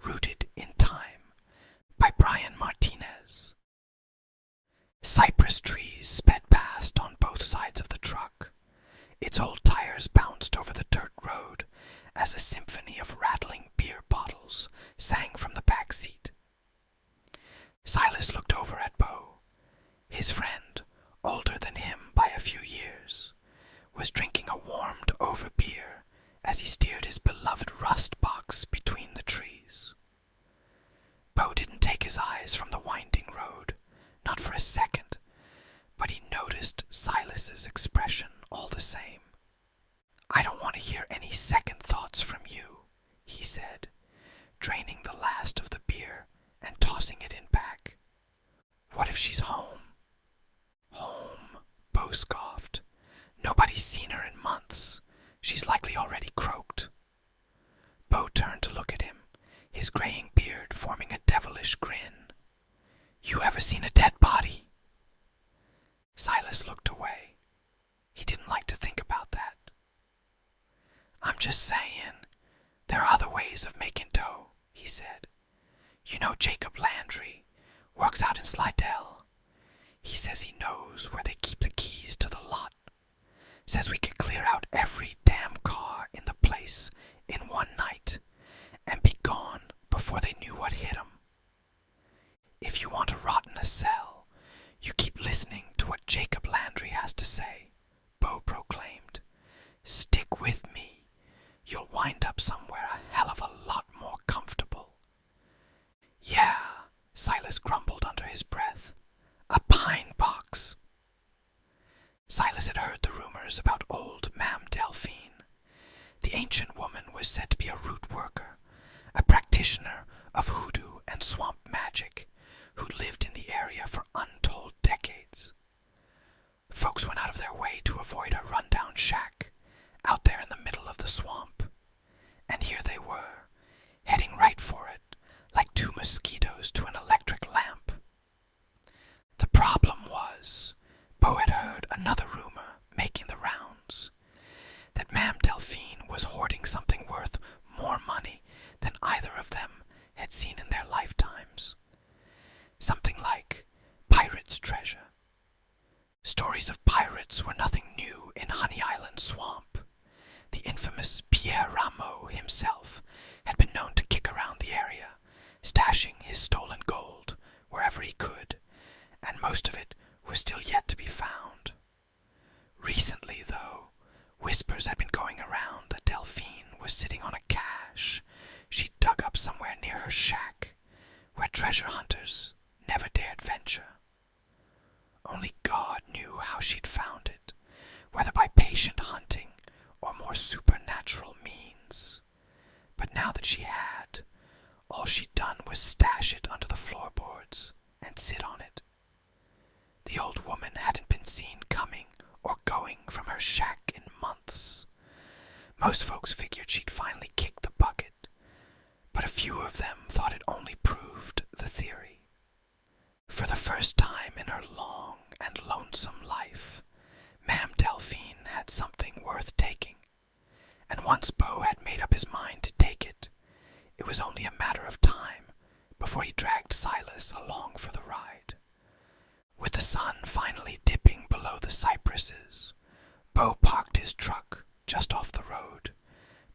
Rooted in Time by Martinez. Cypress trees sped past on both sides of the truck. Its old tires bounced over the dirt road as a symphony of rattling beer bottles sang from the back seat. Silas looked over at Bo. His friend, older than him by a few years, was drinking a warmed-over beer as he steered his beloved rust box between the trees. Bo didn't take his eyes from the winding road, not for a second, but he noticed Silas's expression all the same. "I don't want to hear any second thoughts from you," he said, draining the last of the beer and tossing it in back. "What if she's home?" "Home," Bo scoffed. "Nobody's seen her in months. She's likely already croaked." Bo turned to look at him, his graying beard forming a devilish grin. "You ever seen a dead body?" Silas looked away. He didn't like to think about that. "I'm just saying, there are other ways of making dough," he said. "You know Jacob Landry, works out in Slidell. He says he knows where they keep the keys to the lot. Says we could clear out every damn car in the place in one night and be gone before they knew what hit 'em. If you want to rot in a cell, you keep listening to what Jacob Landry has to say," Bo proclaimed. "Stick with me. You'll wind up somewhere a hell of a lot more comfortable." "Yeah," Silas grumbled under his breath. "A pine box." Silas had heard the rumors about old Ma'am Delphine. The ancient woman was said to be a root worker, a practitioner of hoodoo and swamp magic, who'd lived in the area for untold decades. Folks went out of their way to avoid her rundown shack, out there in the middle of the swamp. And here they were, heading right for it, like two mosquitoes to an electric lamp. The problem was, Bo had heard another rumor making the rounds, that Ma'am Delphine was hoarding something worth more money than either of them had seen in their lifetimes. Something like pirate's treasure. Stories of pirates were nothing new in Honey Island Swamp. The infamous Pierre Rameau himself had been known to kick around the area, stashing his stolen gold wherever he could, and most of it was still yet to be found. Recently, though, whispers had been going around that Delphine was sitting on a cache she'd dug up somewhere near her shack, where treasure hunters never dared venture. Only God knew how she'd found it, whether by patient hunting or more supernatural means. But now that she had, all she'd done was stash it under the floorboards and sit on it. The old woman hadn't been seen coming or going from her shack in months. Most folks figured she'd finally kicked the bucket, but a few of them thought it only proved the theory. For the first time in her long and lonesome life, Ma'am Delphine had something worth taking, and once Bo had made up his mind to take it, it was only a matter of time before he dragged Silas along for the ride. With the sun finally dipping below the cypresses, Bo parked his truck just off the road,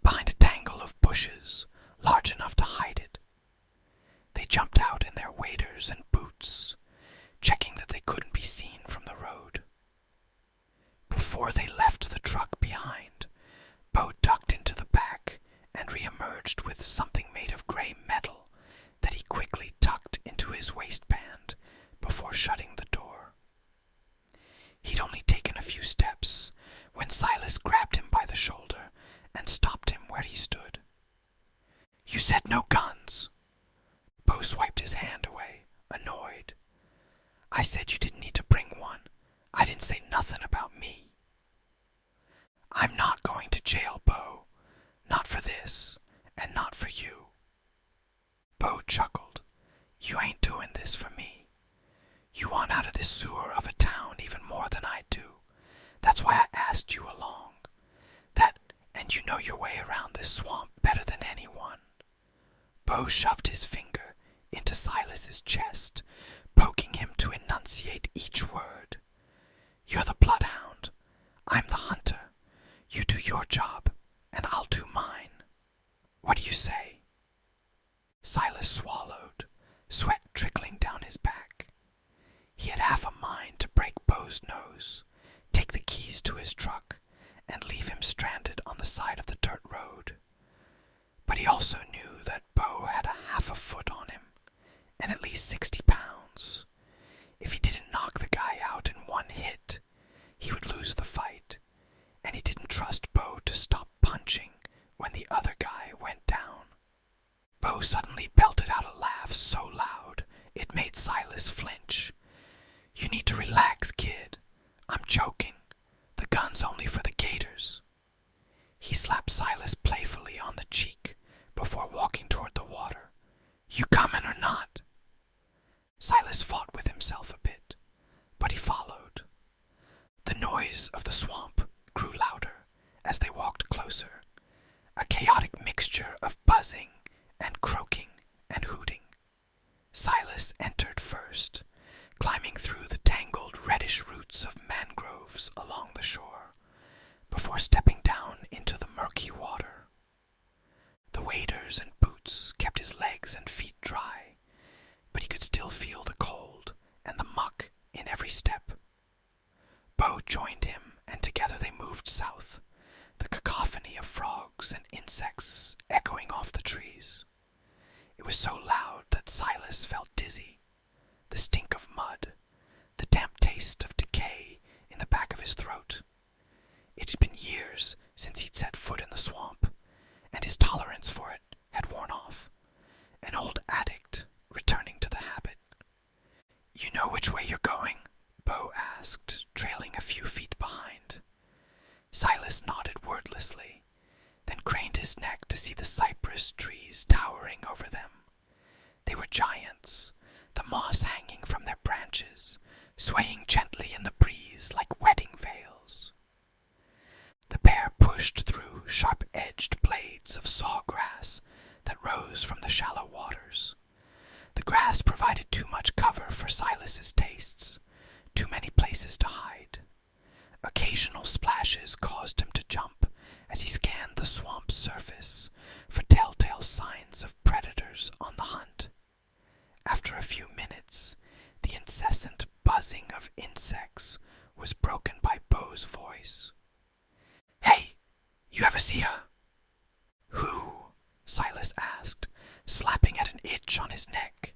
behind a tangle of bushes large enough to hide it. They jumped out in their waders and boots, checking that they couldn't be seen from the road. Before they left the truck behind, Bo ducked into the back and reemerged with something made of gray metal that he quickly tucked into his waistband before shutting the door. He'd only taken a few steps when Silas grabbed him by the shoulder and stopped him where he stood. "You said no guns." Bo swiped his hand away, annoyed. "I said you didn't need to bring one. I didn't say nothing about me." "I'm not going to jail, Bo. Not for this, and not for you." Bo chuckled. "You ain't doing this for me. You want out of this sewer of a town even more than I do. That's why I asked you along. your way around this swamp better than anyone." Bo shoved his finger into Silas's chest, poking him to enunciate each word. "You're the bloodhound. I'm the hunter. You do your job, and I'll do mine. What do you say?" Silas swallowed, sweat trickling down his back. He had half a mind to break Bo's nose, take the keys to his truck, and leave him stranded on the side of the dirt road. But he also knew that Bo had half a foot on him, and at least 60 pounds. If he didn't knock the guy out in one hit, he would lose the fight, and he didn't trust Bo to stop punching when the other guy went down. Bo suddenly belted out a laugh so loud it made Silas flinch. "You need to relax, kid. I'm joking. The gun's only for the gators." He slapped Silas playfully on the cheek before walking toward the water. "You coming or not?" Silas fought with himself a bit, but he followed. The noise of the swamp grew louder as they walked closer, a chaotic mixture of buzzing and croaking and hooting. Silas entered first, climbing through the tangled reddish roots of mangroves along the shore, before stepping down into the murky water. The waders and boots kept his legs and feet dry, but he could still feel the cold and the muck in every step. Bo joined him, and together they moved south, the cacophony of frogs and insects echoing off the trees. It was so loud that Silas felt dizzy. The stink of mud, the damp taste of decay in the back of his throat. It had been years since he'd set foot in the swamp, and his tolerance for it had worn off. An old addict returning to the habit. "You know which way you're going?" Bo asked, trailing a few feet behind. Silas nodded wordlessly, then craned his neck to see the cypress trees towering over them. They were giants, the moss hanging from their branches, swaying gently in the breeze like wedding veils. The pair pushed through sharp-edged blades of sawgrass that rose from the shallow waters. The grass provided too much cover for Silas's tastes, too many places to hide. Occasional splashes caused him to jump as he scanned the swamp's surface for telltale signs of predators on the hunt. After a few minutes, the incessant buzzing of insects was broken by Bo's voice. "Hey, you ever see her?" "Who?" Silas asked, slapping at an itch on his neck.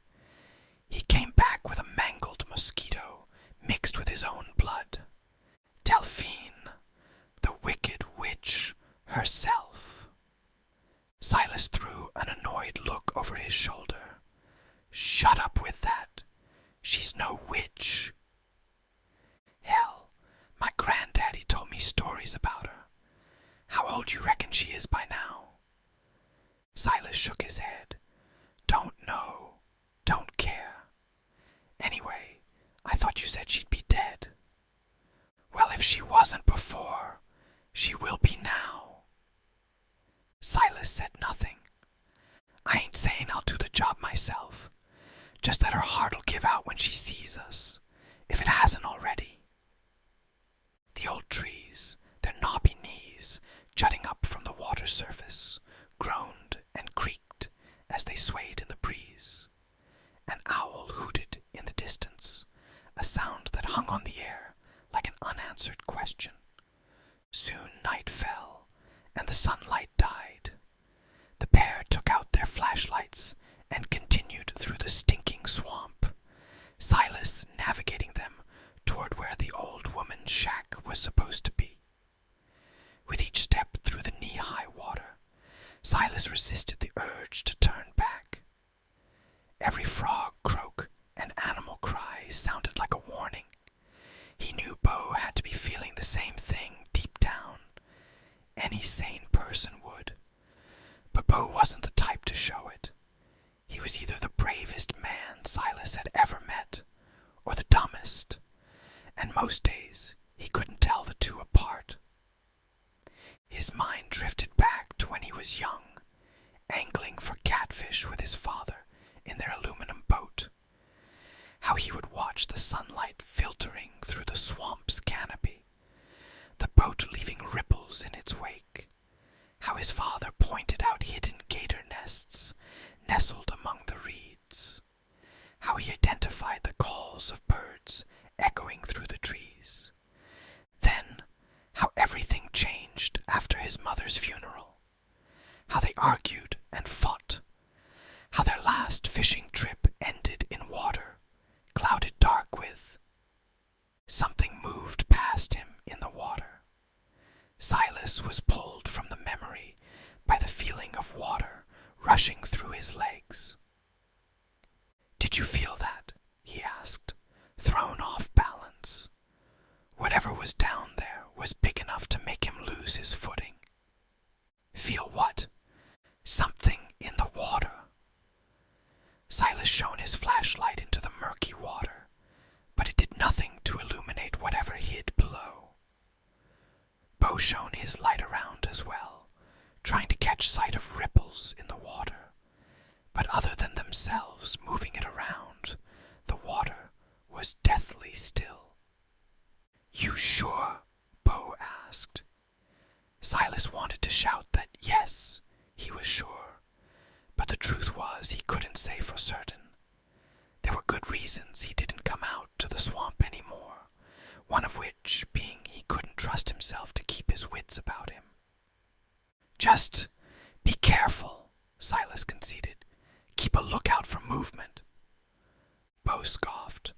He came back with a mangled mosquito mixed with his own blood. "Delphine, the wicked witch herself." Silas threw an annoyed look over his shoulder. "Shut up with that. She's no witch." "Hell, my granddaddy told me stories about her. How old you reckon she is by now?" Silas shook his head. "Don't know. Don't care. Anyway, I thought you said she'd be dead." "Well, if she wasn't before, she will be now." Silas said nothing. "I ain't saying I'll do the job myself, just that her heart'll give out when she sees us, if it hasn't already." The old trees, their knobby knees jutting up from the water surface, groaned and creaked as they swayed in the breeze. An owl hooted in the distance, a sound that hung on the air like an unanswered question. Soon night fell, and the sunlight died. The pair took out their flashlights and continued through the stinking swamp, Silas navigating them toward where the old woman's shack was supposed to be. With each step through the knee-high water, Silas resisted the urge to turn back. Every frog croak and animal cry sounded like a warning. He knew Bo had to be feeling the same thing deep down. Any sane person would. But Bo wasn't the type to show it. He was either the bravest man Silas had ever met, or the dumbest, and most days he couldn't tell the two apart. His mind drifted back how he would watch the sunlight filtering through the swamp's canopy, the boat leaving ripples in its wake, how his father pointed out hidden gator nests nestled among the reeds, how he identified the calls of birds echoing through the trees. Then, how everything changed after his mother's funeral, how they argued and fought, how their last fishing trip ended in water, clouded dark with. Something moved past him in the water. Silas was pulled from the memory by the feeling of water rushing through his legs. "Did you feel that?" he asked, thrown off balance. Whatever was down there was big enough to make him lose his footing. "Feel what?" "Something in the water." Silas shone his flashlight into the murky water, but it did nothing to illuminate whatever hid below. Bo shone his light around as well, trying to catch sight of ripples in the water, but other than themselves moving it around, the water was deathly still. "You sure?" Bo asked. Silas wanted to shout that yes, he was sure, but the truth was he couldn't say for certain. There were good reasons he didn't come out to the swamp anymore, one of which being he couldn't trust himself to keep his wits about him. "Just be careful," Silas conceded. "Keep a lookout for movement." Bo scoffed.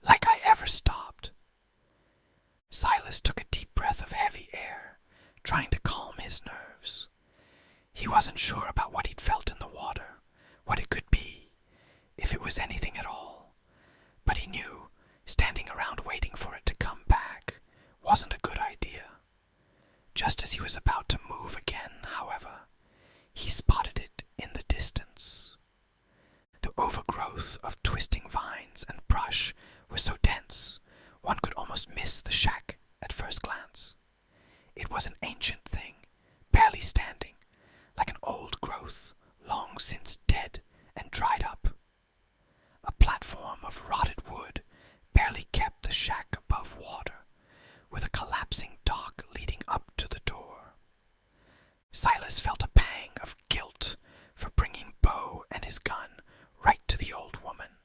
"Like I ever stopped." Silas took a deep breath of heavy air, trying to calm his nerves. He wasn't sure about what he'd felt in the water, what it could be, if it was anything at all, but he knew standing around waiting for it to come back wasn't a good idea. Just as he was about to move again, however, he spotted it in the distance. The overgrowth of twisting vines and brush was so dense, one could almost miss the shack at first glance. It was an ancient thing, barely standing, like an old growth, long since dead and dried up. A platform of rotted wood barely kept the shack above water, with a collapsing dock leading up to the door. Silas felt a pang of guilt for bringing Bo and his gun right to the old woman.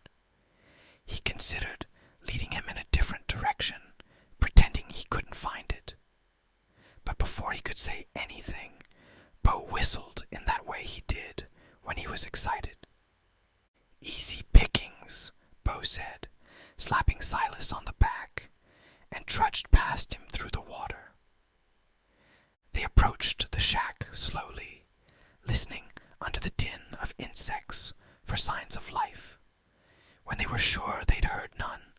He considered leading him in a different direction, pretending he couldn't find it. But before he could say anything, Bo whistled in that way he did when he was excited. "Easy pickings," Bo said, slapping Silas on the back, and trudged past him through the water. They approached the shack slowly, listening under the din of insects for signs of life. When they were sure they'd heard none,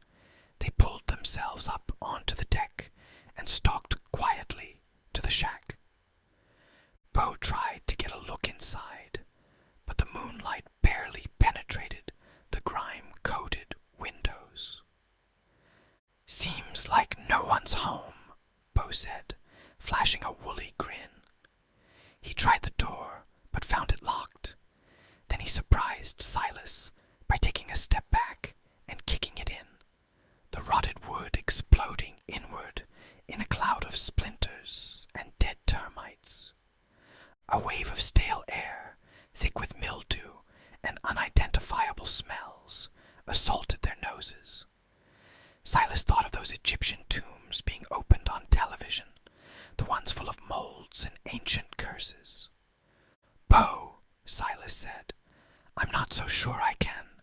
they pulled themselves up onto the deck and stalked quietly to the shack. Bo tried to get a look inside, but the moonlight barely penetrated the grime-coated windows. "Seems like no one's home," Bo said, flashing a woolly grin. He tried the door, but found it locked. Then he surprised Silas by taking a step back and kicking it in, the rotted wood exploding inward in a cloud of splinters and dead termites. A wave of stale air, thick with mildew and unidentifiable smells, assaulted their noses. Silas thought of those Egyptian tombs being opened on television, the ones full of molds and ancient curses. "Bo," Silas said, "I'm not so sure I can."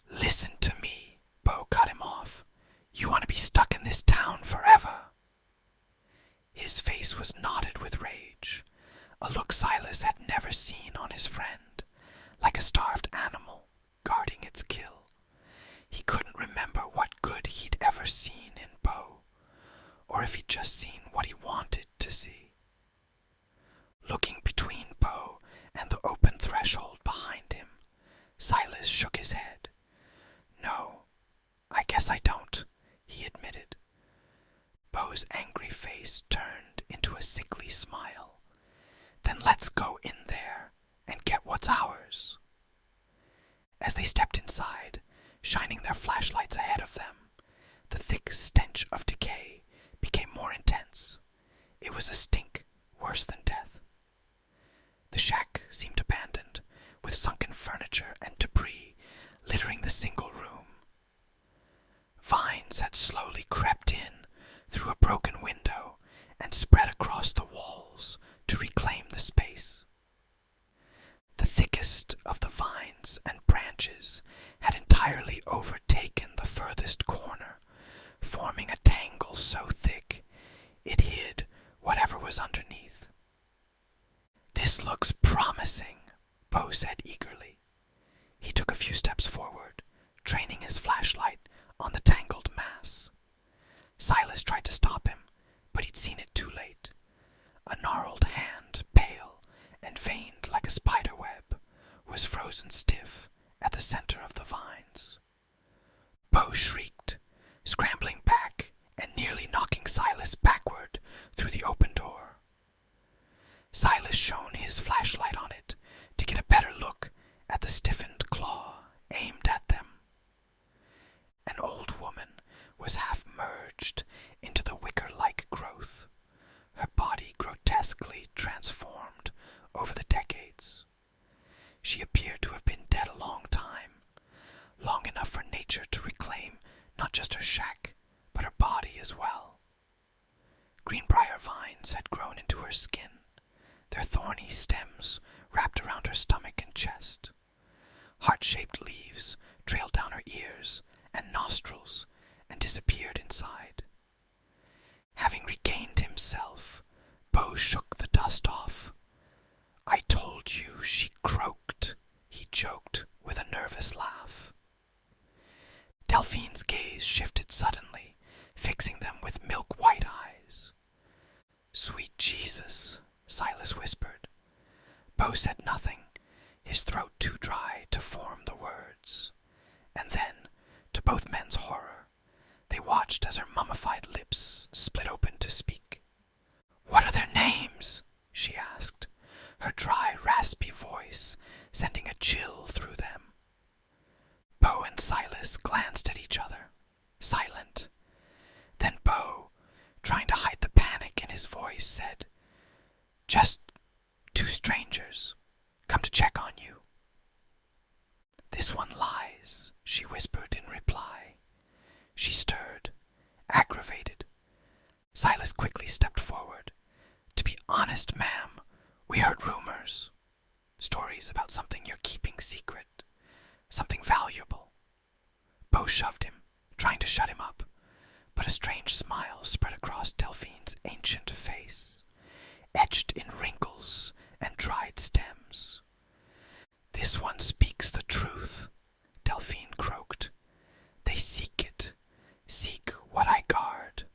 "Listen to me," Bo cut him off. "You want to be stuck in this town forever." His face was knotted with rage, a look Silas had never seen on his friend, like a starved animal guarding its kill. He couldn't remember what good he'd ever seen in Bo, or if he'd just seen what he wanted to see. Looking between Bo and the open threshold behind him, Silas shook his head. "No, I guess I don't," he admitted. Bo's angry face turned into a sickly smile. "Then let's go in there and get what's ours." As they stepped inside, shining their flashlights ahead of them. The thick stench of decay became more intense. It was a stink worse than death. The shack seemed abandoned, with sunken furniture and debris littering the single room. Vines had slowly crept in through a broken window and spread across the walls to reclaim the space. The thickest of the vines and branches had entirely overtaken the furthest corner, forming a tangle so thick it hid whatever was underneath. "This looks promising," Bo said eagerly. He took a few steps forward, training his flashlight on the tangled mass. Silas tried to stop him, but he'd seen it too late. A gnarled hand, pale and veined like a spider web, was frozen stiff at the center of the vines. Bo shrieked, scrambling back and nearly knocking Silas backward through the open door. Silas shone his flashlight on it to get a better look at the stiffened claw aimed at them. An old woman was half merged into the wicker-like growth, her body grotesquely transformed over the decades. She appeared to have been dead a long time, long enough for nature to reclaim not just her shack, but her body as well. Greenbrier vines had grown into her skin, their thorny stems wrapped around her stomach and chest. Heart-shaped leaves trailed down her ears and nostrils and disappeared inside. Having regained himself, Bo shook the dust off. "I told you she croaked," he joked with a nervous laugh. Delphine's gaze shifted suddenly, fixing them with milk-white eyes. "Sweet Jesus," Silas whispered. Bo said nothing, his throat too dry to form the words. And then, to both men's horror, they watched as her mummified lips split open to speak. "What are their names?" she asked, her dry, raspy voice sending a chill through them. Bo and Silas glanced at each other, silent. Then Bo, trying to hide the panic in his voice, said, "Just two strangers, come to check on you." "This one lies," she whispered in reply. She stirred, aggravated. Silas quickly stepped forward. "To be honest, ma'am, we heard rumors. Stories about something you're keeping secret. Something valuable." Bo shoved him, trying to shut him up, but a strange smile spread across Delphine's ancient face, etched in wrinkles and dried stems. "This one speaks the truth," Delphine croaked. "They seek it, seek what I guard."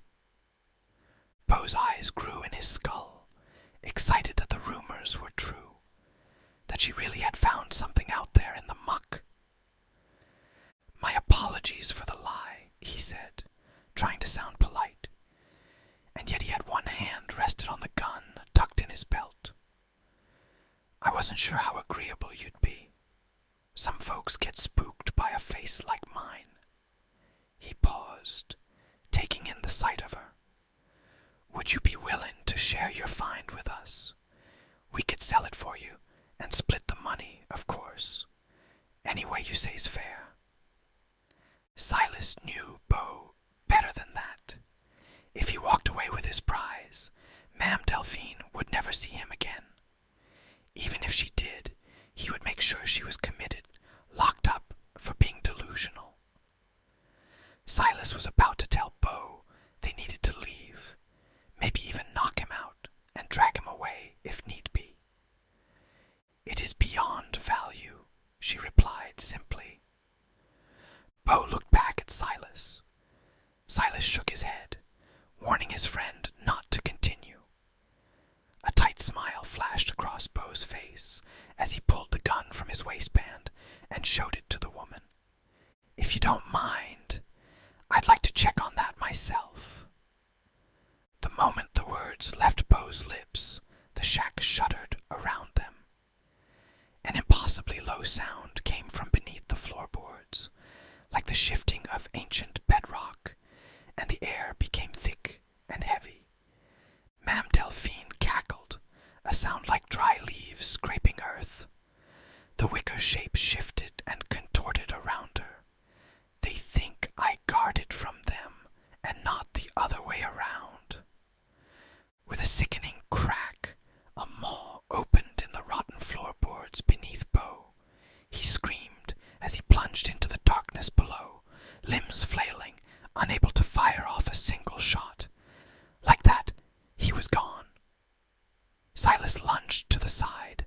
Bo's eyes grew in his skull, excited that the rumors were true, that she really had found something out there in the muck. "My apologies for the lie," he said, trying to sound polite, and yet he had one hand rested on the gun tucked in his belt. "I wasn't sure how agreeable you'd be. Some folks get spooked by a face like mine." He paused, taking in the sight of her. "Would you be willing to share your find with us? We could sell it for you and split the money, of course. Any way you say's fair." Silas knew Bo better than that. If he walked away with his prize, Ma'am Delphine would never see him again. Even if she did, he would make sure she was committed, locked up for being delusional. Silas was about to tell Bo they needed to leave, maybe even knock him out and drag him away if need be. "It is beyond value," she replied simply. Bo looked back at Silas. Silas shook his head, warning his friend not to continue. A tight smile flashed across Bo's face as he pulled the gun from his waistband and showed it to the woman. "If you don't mind, I'd like to check on that myself." The moment the words left Bo's lips, the shack shuddered around them. An impossibly low sound came from beneath the floorboards, like the shifting of ancient bedrock, and the air became thick and heavy. Ma'am Delphine cackled, a sound like dry leaves scraping earth. The wicker shape shifted and contorted around her. They think I guarded from them, and not the other way around. With a sickening crack, a maw opened in the rotten floorboards beneath Beau. He screamed as he plunged into the darkness below, limbs flailing, unable to fire off a single shot. Like that, he was gone. Silas lunged to the side,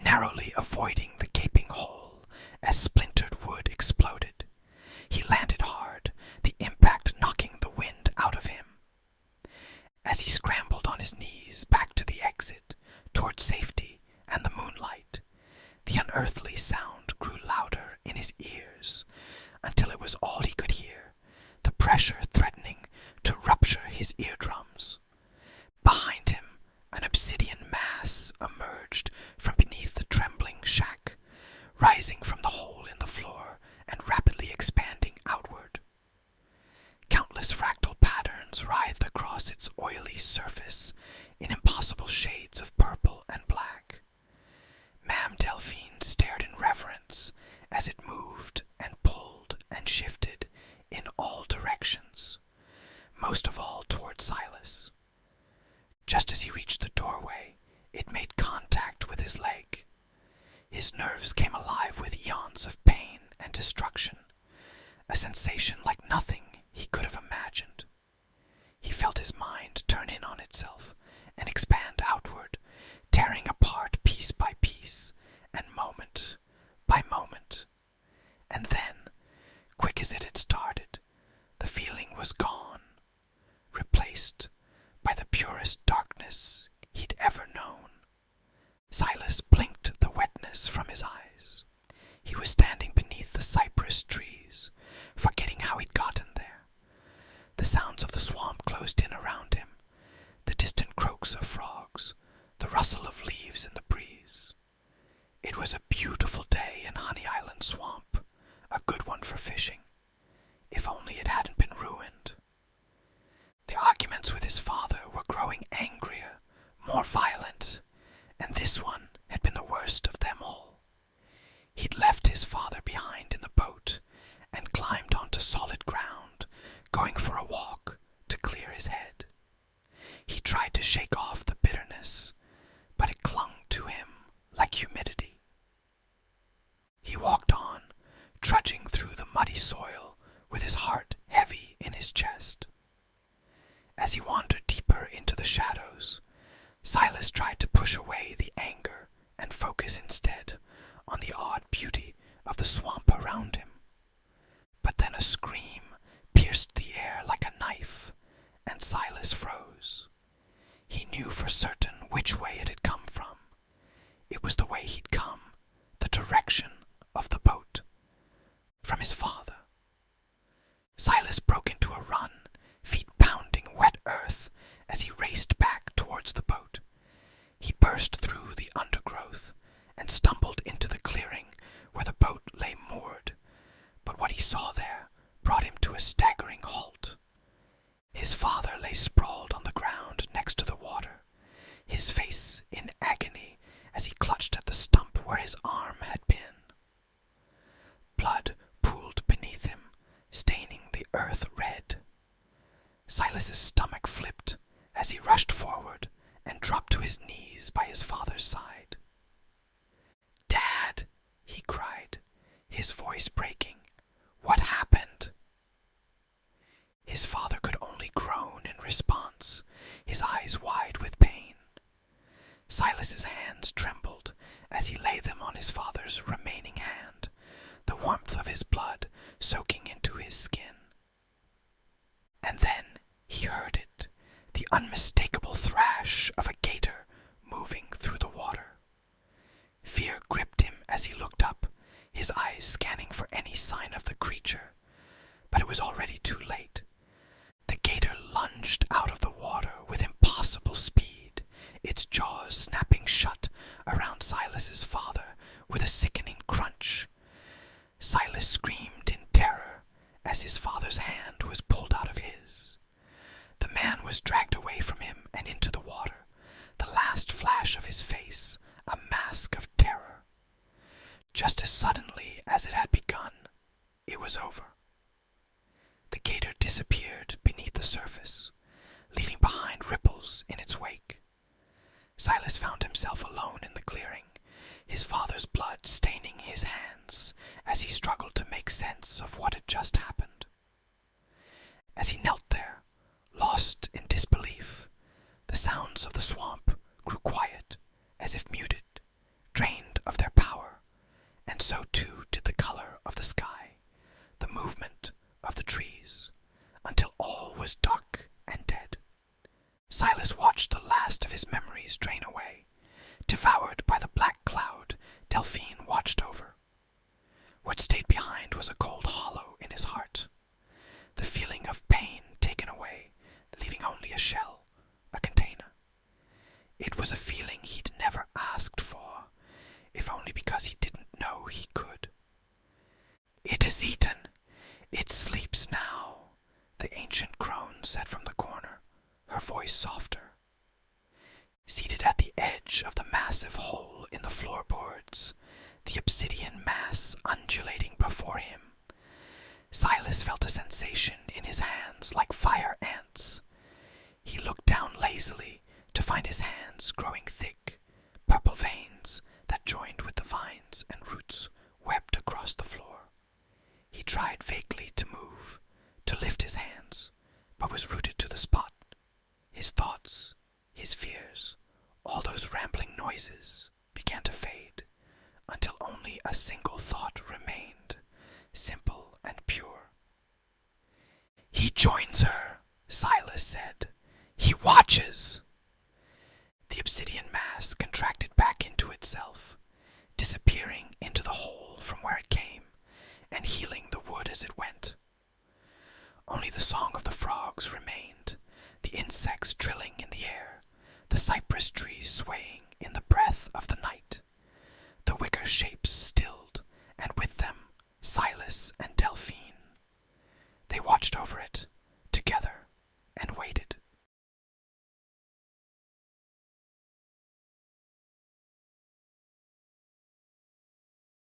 narrowly avoiding the gaping hole as splintered wood exploded. He landed hard, the impact knocking the wind out of him. As he scrambled on his knees back to the exit, toward safety and the moonlight, the unearthly sound grew louder in his ears until it was all he could hear, the pressure threatening to rupture his eardrums. Behind him, an obsidian mass emerged from beneath the trembling shack, rising from the hole in the floor and rapidly expanding outward. Countless fractal patterns writhed across its oily surface in impossible shades of purple and black. Ma'am Delphine stared in reverence as it moved and pulled and shifted in all directions, most of all toward Silas. Just as he reached the doorway, it made contact with his leg. His nerves came alive with eons of pain and destruction, a sensation like nothing he could have imagined. He felt his mind turn in on itself and expand outward, tearing apart piece by piece and moment by moment. And then, quick as it had started, the feeling was gone, replaced by the purest darkness he'd ever known. Silas blinked the wetness from his eyes. He was standing beneath the cypress trees, forgetting how he'd gotten there. The sounds of the swamp closed in around him, the distant croaks of frogs, the rustle of leaves in the breeze. It was a beautiful day in Honey Island Swamp, a good one for fishing, if only it hadn't been ruined. The arguments with his father were growing angrier, more violent, and this one had been the worst of them all. He'd left his father behind in the boat and climbed onto solid ground, going for a walk to clear his head. He tried to shake off the bitterness, but it clung to him like humidity. He walked on, trudging through the muddy soil with his heart heavy in his chest. As he wandered deeper into the shadows, Silas tried to push away the anger and focus instead on the odd beauty of the swamp around him. But then a scream pierced the air like a knife, and Silas froze. He knew for certain which way it had come from. It was the way he'd come, the direction of the boat, from his father. Silas broke into a run, feet pounding wet earth as he raced back towards the boat. He burst through the undergrowth and stumbled into the clearing where the boat lay moored, but what he saw there brought him to a staggering halt. His father lay sprawled on the ground next to the water, his face in agony as he clutched at the stump where his arm had been. Blood pooled beneath him, staining the earth red. Silas's stomach flipped as he rushed forward and dropped to his knees by his father's side. "Dad," he cried, his voice breaking. "What happened?" His father could only groan in response, his eyes wide with pain. Silas's hands trembled as he laid them on his father's remaining hand, the warmth of his blood soaking into his skin. And then he heard it, the unmistakable thrash of a gator moving through the water. Fear gripped him as he looked up, his eyes scanning for any sign of the creature, but it was already too late. The gator lunged out of the water with impossible speed, its jaws snapping shut around Silas's father with a sickening crunch. Silas screamed in terror, father's hand was pulled out of his. The man was dragged away from him and into the water, the last flash of his face a mask of terror. Just as suddenly as it had begun, it was over. The gator disappeared beneath the surface, leaving behind ripples in its wake. Silas found himself alone in the clearing, his father's blood staining his hands as he struggled to make sense of what had just happened. As he knelt there, lost in disbelief, the sounds of the swamp grew quiet, as if muted, drained of their power, and so too did the color of the sky, the movement of the trees, until all was dark and dead. Silas watched the last of his memories drain away, devoured by the black cloud Delphine watched over. What stayed behind was a cold hollow in his heart, the feeling of pain taken away, leaving only a shell, a container. It was a feeling he'd never asked for, if only because he didn't know he could. "It is eaten. It sleeps now," the ancient crone said from the corner, her voice softer. Seated at the edge of the massive hole in the floorboards, the obsidian mass undulating before him, Silas felt a sensation in his hands like fire ants. He looked down lazily to find his hands growing thick, purple veins that joined with the vines and roots webbed across the floor. He tried vaguely to move, to lift his hands, but was rooted to the spot. His thoughts, his fears, all those rambling noises began to fade, until only a single thought remained, simple and pure. "He joins her," Silas said. "He watches." The obsidian mass contracted back into itself, disappearing into the hole from where it came, and he